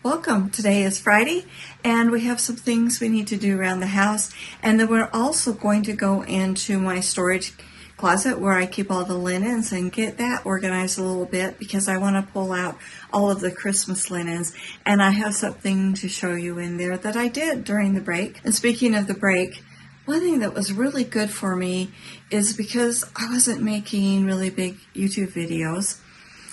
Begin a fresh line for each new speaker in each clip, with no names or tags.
Welcome. Today is Friday and we have some things we need to do around the house, and then we're also going to go into my storage closet where I keep all the linens and get that organized a little bit because I want to pull out all of the Christmas linens, and I have something to show you in there that I did during the break. And speaking of the break, one thing that was really good for me is because I wasn't making really big YouTube videos,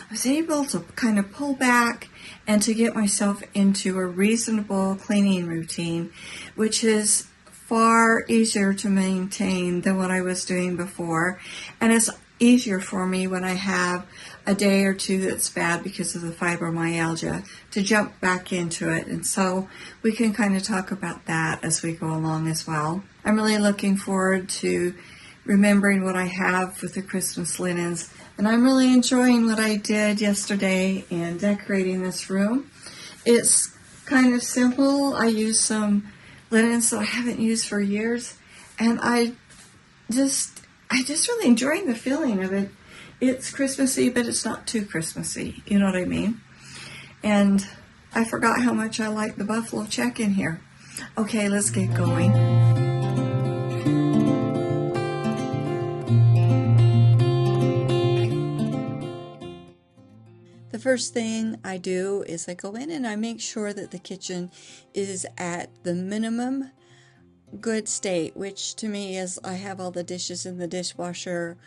I was able to kind of pull back and to get myself into a reasonable cleaning routine, which is far easier to maintain than what I was doing before. And it's easier for me when I have a day or two that's bad because of the fibromyalgia to jump back into it. And so we can kind of talk about that as we go along as well. I'm really looking forward to remembering what I have with the Christmas linens. And I'm really enjoying what I did yesterday in decorating this room. It's kind of simple. I used some linens that I haven't used for years, and I just really enjoying the feeling of it. It's Christmassy, but it's not too Christmassy. You know what I mean? And I forgot how much I like the buffalo check in here. Okay, let's get going. The first thing I do is I go in and I make sure that the kitchen is at the minimum good state, which to me is I have all the dishes in the dishwasher.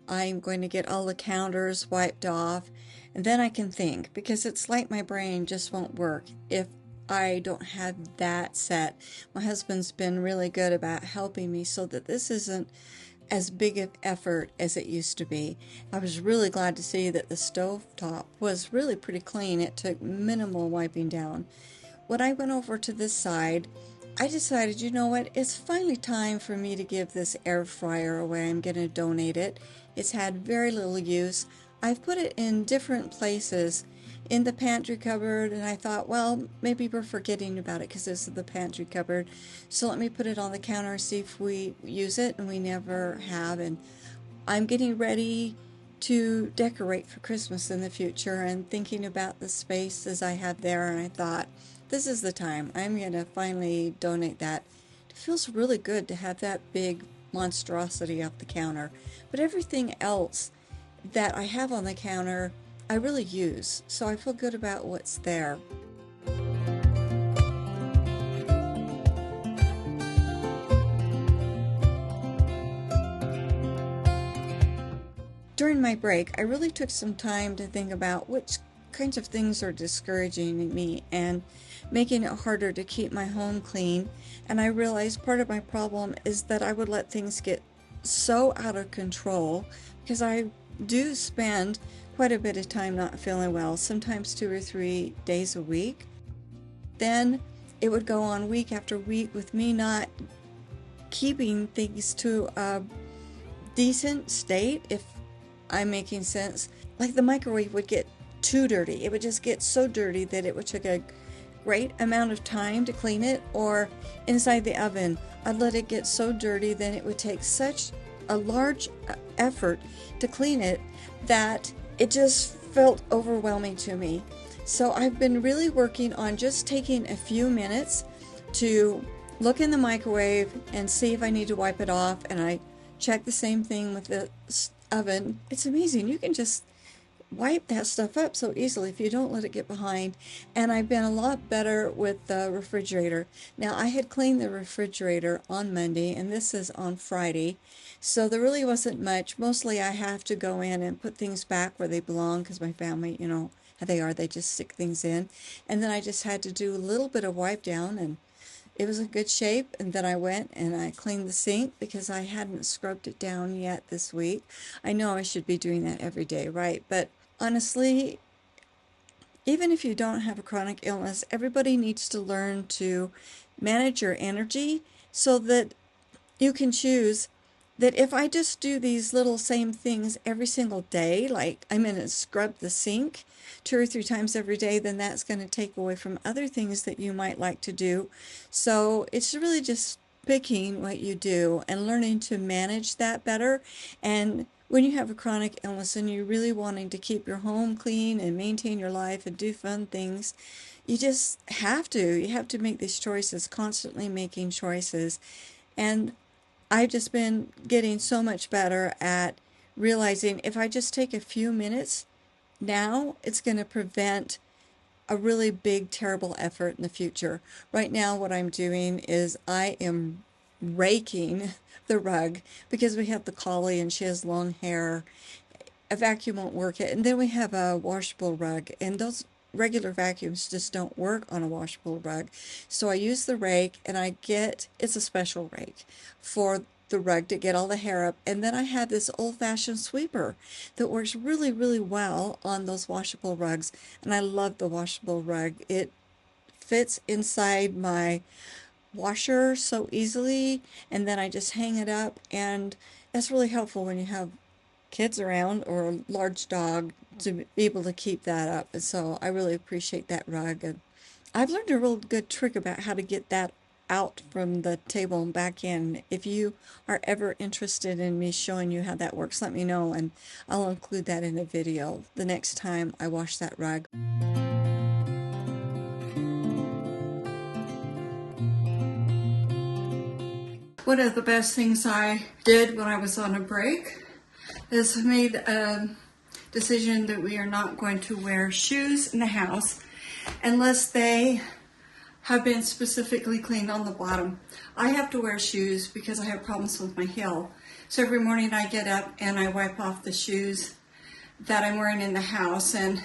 I'm going to get all the counters wiped off, and then I can think, because it's like my brain just won't work if I don't have that set. My husband's been really good about helping me so that this isn't as big of effort as it used to be. I was really glad to see that the stove top was really pretty clean. It took minimal wiping down. When I went over to this side, I decided, you know what, it's finally time for me to give this air fryer away. I'm going to donate it. It's had very little use. I've put it in different places in the pantry cupboard, and I thought, well, maybe we're forgetting about it because this is the pantry cupboard, so let me put it on the counter and see if we use it, and we never have. And I'm getting ready to decorate for Christmas in the future and thinking about the spaces I have there, and I thought, this is the time. I'm going to finally donate that. It feels really good to have that big monstrosity off the counter, but everything else that I have on the counter I really use, so I feel good about what's there. During my break, I really took some time to think about which kinds of things are discouraging me and making it harder to keep my home clean. And I realized part of my problem is that I would let things get so out of control because I do spend quite a bit of time not feeling well, sometimes 2 or 3 days a week. Then it would go on week after week with me not keeping things to a decent state, if I'm making sense. Like the microwave would get too dirty. It would just get so dirty that it would take a great amount of time to clean it. Or inside the oven, I'd let it get so dirty that it would take such a large effort to clean it that it just felt overwhelming to me. So I've been really working on just taking a few minutes to look in the microwave and see if I need to wipe it off, and I check the same thing with the oven. It's amazing. You can just wipe that stuff up so easily if you don't let it get behind. And I've been a lot better with the refrigerator. Now, I had cleaned the refrigerator on Monday, and this is on Friday, so there really wasn't much. Mostly I have to go in and put things back where they belong because my family, you know how they are, they just stick things in. And then I just had to do a little bit of wipe down, and it was in good shape. And then I went and I cleaned the sink because I hadn't scrubbed it down yet this week. I know I should be doing that every day, right? But honestly, even if you don't have a chronic illness, everybody needs to learn to manage your energy so that you can choose that if I just do these little same things every single day, like I'm going to scrub the sink 2 or 3 times every day, then that's going to take away from other things that you might like to do. So it's really just picking what you do and learning to manage that better. And when you have a chronic illness and you're really wanting to keep your home clean and maintain your life and do fun things, you just have to. You have to make these choices, constantly making choices. And I've just been getting so much better at realizing if I just take a few minutes now, it's going to prevent a really big, terrible effort in the future. Right now, what I'm doing is I am raking the rug because we have the collie and she has long hair. A vacuum won't work it. And then we have a washable rug, and those regular vacuums just don't work on a washable rug. So I use the rake, and it's a special rake for the rug to get all the hair up. And then I have this old-fashioned sweeper that works really, really well on those washable rugs. And I love the washable rug. It fits inside my washer so easily, and then I just hang it up, and that's really helpful when you have kids around or a large dog to be able to keep that up. And so I really appreciate that rug. And I've learned a real good trick about how to get that out from the table and back in. If you are ever interested in me showing you how that works, let me know, and I'll include that in a video the next time I wash that rug. One of the best things I did when I was on a break is made a decision that we are not going to wear shoes in the house unless they have been specifically cleaned on the bottom. I have to wear shoes because I have problems with my heel. So every morning I get up and I wipe off the shoes that I'm wearing in the house, and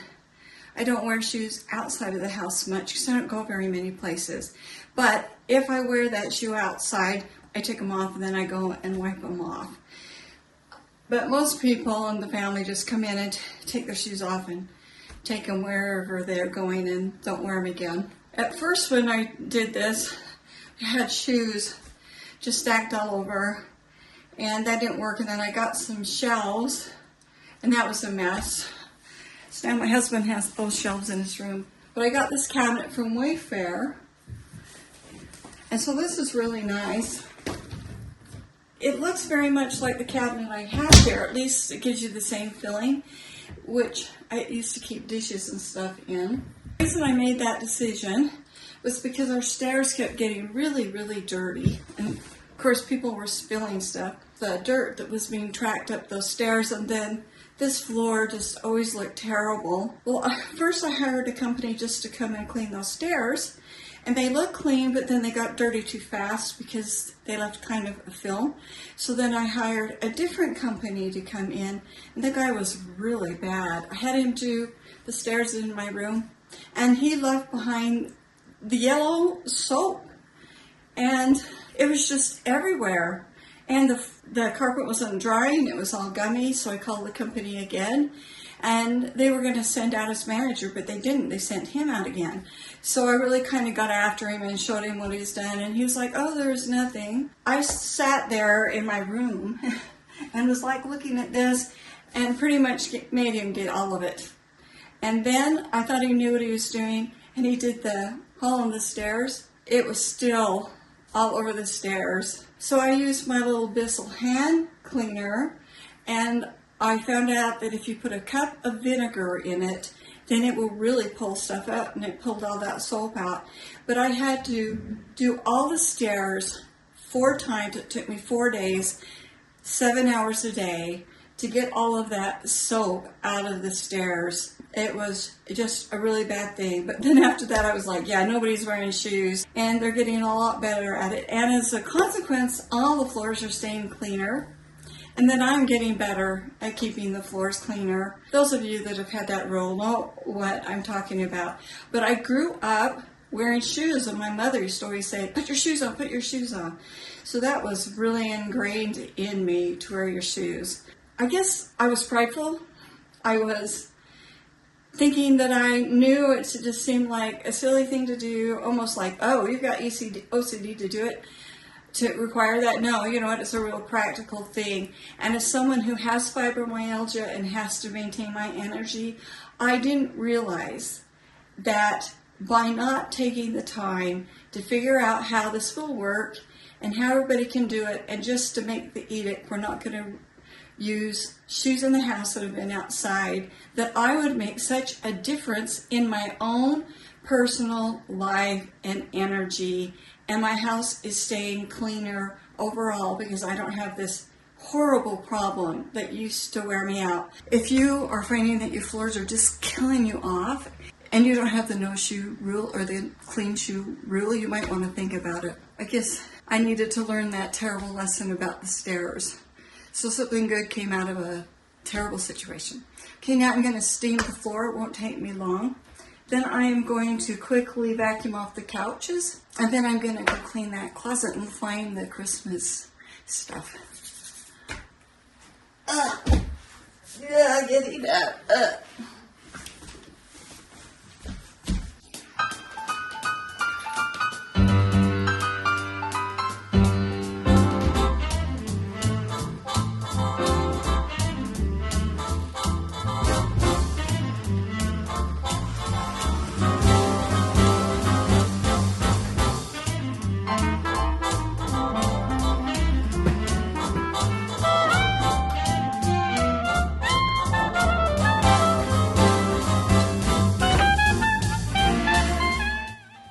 I don't wear shoes outside of the house much because I don't go very many places. But if I wear that shoe outside, I take them off and then I go and wipe them off. But most people in the family just come in and take their shoes off and take them wherever they're going and don't wear them again. At first when I did this, I had shoes just stacked all over, and that didn't work. And then I got some shelves, and that was a mess. So now my husband has those shelves in his room. But I got this cabinet from Wayfair, and so this is really nice. It looks very much like the cabinet I have here. At least it gives you the same feeling, which I used to keep dishes and stuff in. The reason I made that decision was because our stairs kept getting really, really dirty. And of course, people were spilling stuff. The dirt that was being tracked up those stairs, and then this floor just always looked terrible. Well, first I hired a company just to come and clean those stairs. And they looked clean, but then they got dirty too fast because they left kind of a film. So then I hired a different company to come in, and the guy was really bad. I had him do the stairs in my room, and he left behind the yellow soap, and it was just everywhere. And the carpet wasn't drying, it was all gummy, so I called the company again. And they were going to send out his manager, but they didn't. They sent him out again. So I really kind of got after him and showed him what he's done. And he was like, oh, there's nothing. I sat there in my room and was like looking at this and pretty much made him get all of it. And then I thought he knew what he was doing, and he did the hole in the stairs. It was still all over the stairs. So I used my little Bissell hand cleaner, and I found out that if you put a cup of vinegar in it, then it will really pull stuff up, and it pulled all that soap out. But I had to do all the stairs 4 times. It took me 4 days, 7 hours a day to get all of that soap out of the stairs. It was just a really bad thing. But then after that, I was like, yeah, nobody's wearing shoes, and they're getting a lot better at it. And as a consequence, all the floors are staying cleaner. And then I'm getting better at keeping the floors cleaner. Those of you that have had that role know what I'm talking about. But I grew up wearing shoes, and my mother used to always say, put your shoes on, put your shoes on. So that was really ingrained in me to wear your shoes. I guess I was prideful. I was thinking that I knew. It just seemed like a silly thing to do, almost like, oh, you've got OCD to do it. To require that? No, you know what, it's a real practical thing. And as someone who has fibromyalgia and has to maintain my energy, I didn't realize that by not taking the time to figure out how this will work and how everybody can do it, and just to make the edict, we're not going to use shoes in the house that have been outside, that I would make such a difference in my own personal life and energy, and my house is staying cleaner overall because I don't have this horrible problem that used to wear me out. If you are finding that your floors are just killing you off and you don't have the no shoe rule or the clean shoe rule, you might want to think about it. I guess I needed to learn that terrible lesson about the stairs. So something good came out of a terrible situation. Okay, now I'm going to steam the floor. It won't take me long. Then I am going to quickly vacuum off the couches, and then I'm going to go clean that closet and find the Christmas stuff. Yeah, getting that.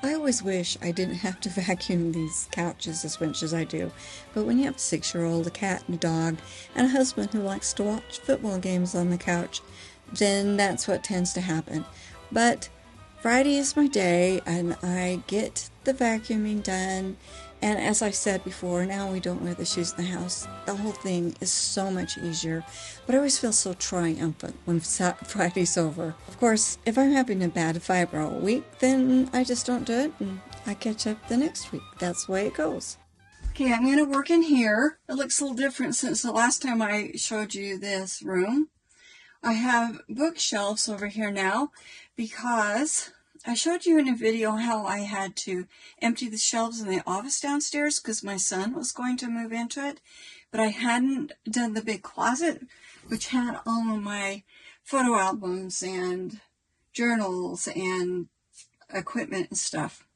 I always wish I didn't have to vacuum these couches as much as I do, but when you have a 6-year-old, a cat and a dog, and a husband who likes to watch football games on the couch, then that's what tends to happen. But Friday is my day, and I get the vacuuming done, and as I said before, now we don't wear the shoes in the house. The whole thing is so much easier, but I always feel so triumphant when Friday's over. Of course, if I'm having a bad fibro week, then I just don't do it, and I catch up the next week. That's the way it goes. Okay, I'm going to work in here. It looks a little different since the last time I showed you this room. I have bookshelves over here now because I showed you in a video how I had to empty the shelves in the office downstairs because my son was going to move into it, but I hadn't done the big closet, which had all of my photo albums and journals and equipment and stuff.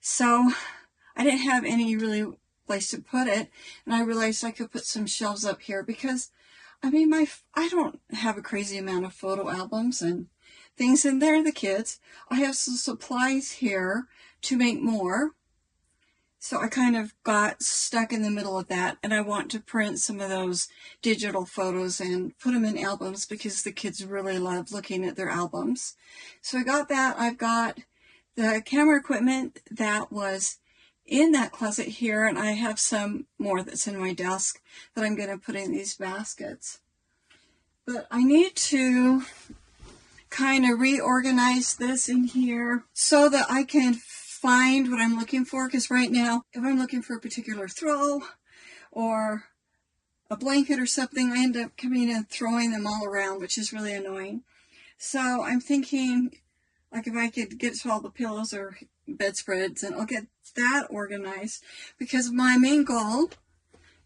So I didn't have any really place to put it, and I realized I could put some shelves up here because I mean, I don't have a crazy amount of photo albums and things in there, the kids. I have some supplies here to make more. So I kind of got stuck in the middle of that, and I want to print some of those digital photos and put them in albums because the kids really love looking at their albums. So I got that. I've got the camera equipment that was in that closet here, and I have some more that's in my desk that I'm going to put in these baskets. But I need to kind of reorganize this in here so that I can find what I'm looking for, because right now, if I'm looking for a particular throw or a blanket or something, I end up coming and throwing them all around, which is really annoying. So I'm thinking, like, if I could get to all the pillows or bedspreads, and I'll get that organized, because my main goal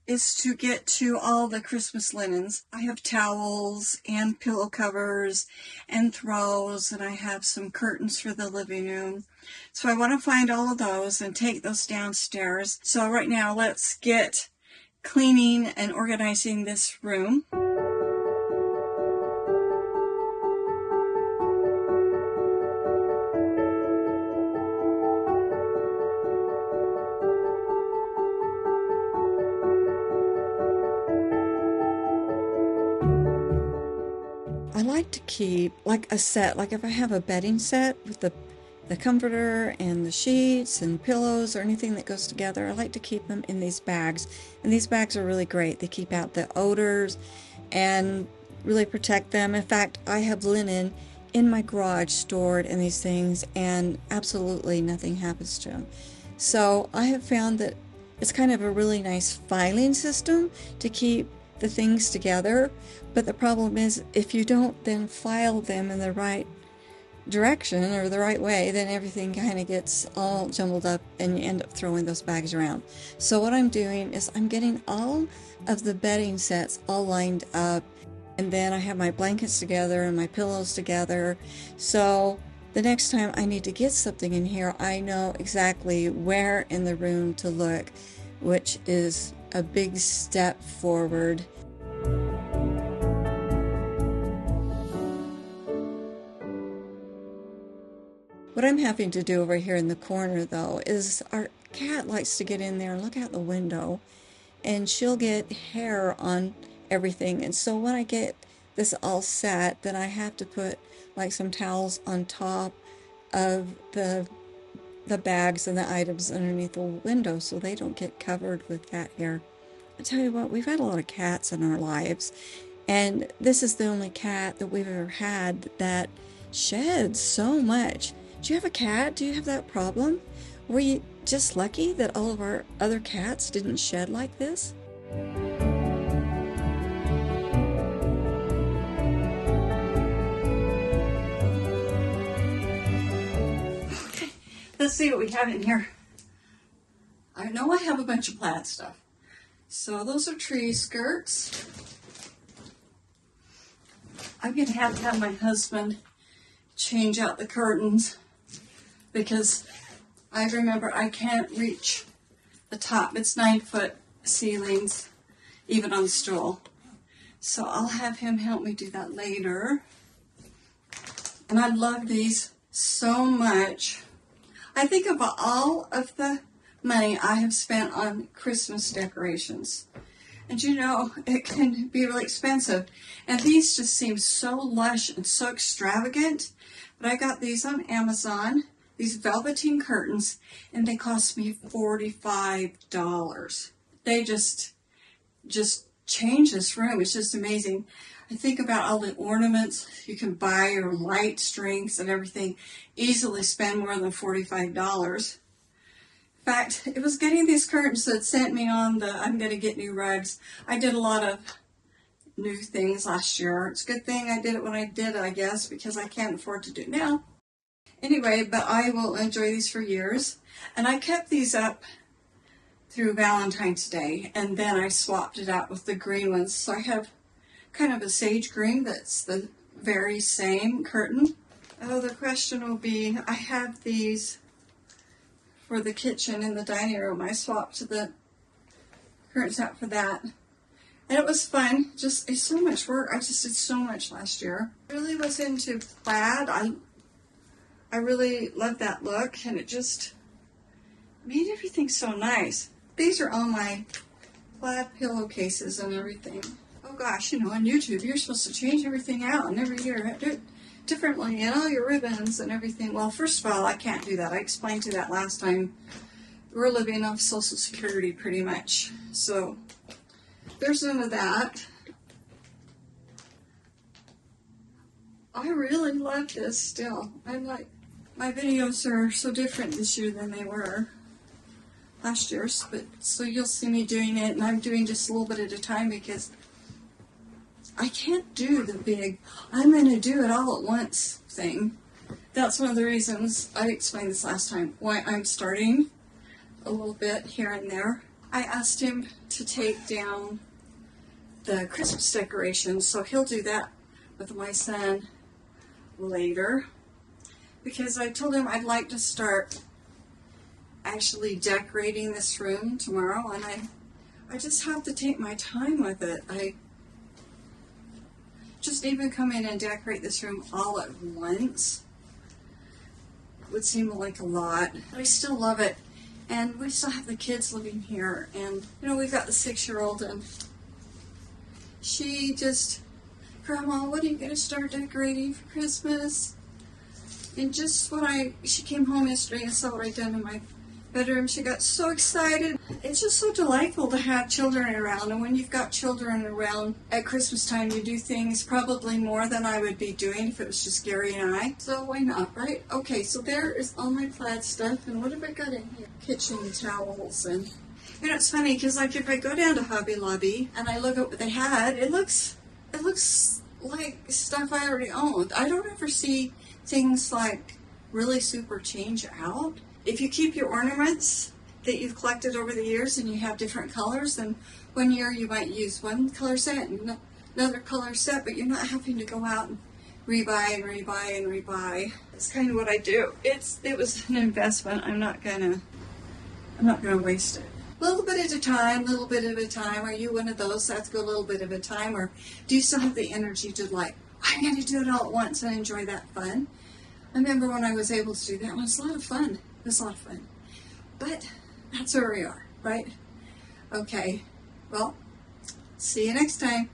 is to get to all the Christmas linens. I have towels and pillow covers and throws, and I have some curtains for the living room. So I want to find all of those and take those downstairs. So right now, let's get cleaning and organizing this room. I like to keep like a set, like if I have a bedding set with the comforter and the sheets and pillows or anything that goes together, I like to keep them in these bags. And these bags are really great. They keep out the odors and really protect them. In fact, I have linen in my garage stored in these things, and absolutely nothing happens to them. So I have found that it's kind of a really nice filing system to keep the things together, but the problem is if you don't then file them in the right direction or the right way, then everything kind of gets all jumbled up and you end up throwing those bags around. So what I'm doing is I'm getting all of the bedding sets all lined up, and then I have my blankets together and my pillows together, so the next time I need to get something in here, I know exactly where in the room to look, which is a big step forward. What I'm having to do over here in the corner, though, is our cat likes to get in there and look out the window, and she'll get hair on everything. And so when I get this all set, then I have to put like some towels on top of the bags and the items underneath the window so they don't get covered with cat hair. I tell you what, we've had a lot of cats in our lives, and this is the only cat that we've ever had that sheds so much. Do you have a cat? Do you have that problem? Were you just lucky that all of our other cats didn't shed like this? Okay, let's see what we have in here. I know I have a bunch of plaid stuff. So those are tree skirts. I'm going to have my husband change out the curtains because I remember I can't reach the top. It's 9-foot ceilings, even on the stool. So I'll have him help me do that later. And I love these so much. I think of all of the money I have spent on Christmas decorations. And you know, it can be really expensive. And these just seem so lush and so extravagant. But I got these on Amazon, these velveteen curtains, and they cost me $45. They just change this room. It's just amazing. I think about all the ornaments you can buy, or light strings and everything, easily spend more than $45. In fact, it was getting these curtains that sent me on the I'm going to get new rugs. I did a lot of new things last year. It's a good thing I did it when I did, I guess, because I can't afford to do it now. Anyway, but I will enjoy these for years. And I kept these up through Valentine's Day, and then I swapped it out with the green ones. So I have kind of a sage green that's the very same curtain. Oh, the question will be, I have these for the kitchen and the dining room. I swapped the curtains out for that. And it was fun. Just, it's so much work. I just did so much last year. I really was into plaid. I really loved that look, and it just made everything so nice. These are all my plaid pillowcases and everything. Oh gosh, you know, on YouTube, you're supposed to change everything out, and every year do it differently, and all your ribbons and everything. Well, first of all, I can't do that. I explained you that last time. We're living off Social Security pretty much. So there's none of that. I really love this still. I'm like, my videos are so different this year than they were last year's, but so you'll see me doing it, and I'm doing just a little bit at a time because I can't do the big, I'm going to do it all at once thing. That's one of the reasons, I explained this last time, why I'm starting a little bit here and there. I asked him to take down the Christmas decorations, so he'll do that with my son later, because I told him I'd like to start actually decorating this room tomorrow, and I just have to take my time with it. I just even come in and decorate this room all at once would seem like a lot. But I still love it, and we still have the kids living here, and you know, we've got the 6-year-old, and she just, Grandma, what are you going to start decorating for Christmas? And just when she came home yesterday and saw what I'd done in my bedroom, she got so excited. It's just so delightful to have children around, and when you've got children around at Christmas time, you do things probably more than I would be doing if it was just Gary and I. So why not, right? Okay, so there is all my plaid stuff, and what have I got in here? Kitchen towels, and you know, it's funny because like if I go down to Hobby Lobby and I look at what they had, it looks like stuff I already owned. I don't ever see things like really super change out. If you keep your ornaments that you've collected over the years and you have different colors, then one year you might use one color set and another color set, but you're not having to go out and rebuy and rebuy and rebuy. That's kind of what I do. It was an investment. I'm not gonna waste it. A little bit at a time, little bit at a time. Are you one of those that have to go a little bit at a time, or do you still have the energy to like, I'm gonna do it all at once and enjoy that fun? I remember when I was able to do that. It was a lot of fun. It was a lot of fun. But that's where we are, right? Okay. Well, see you next time.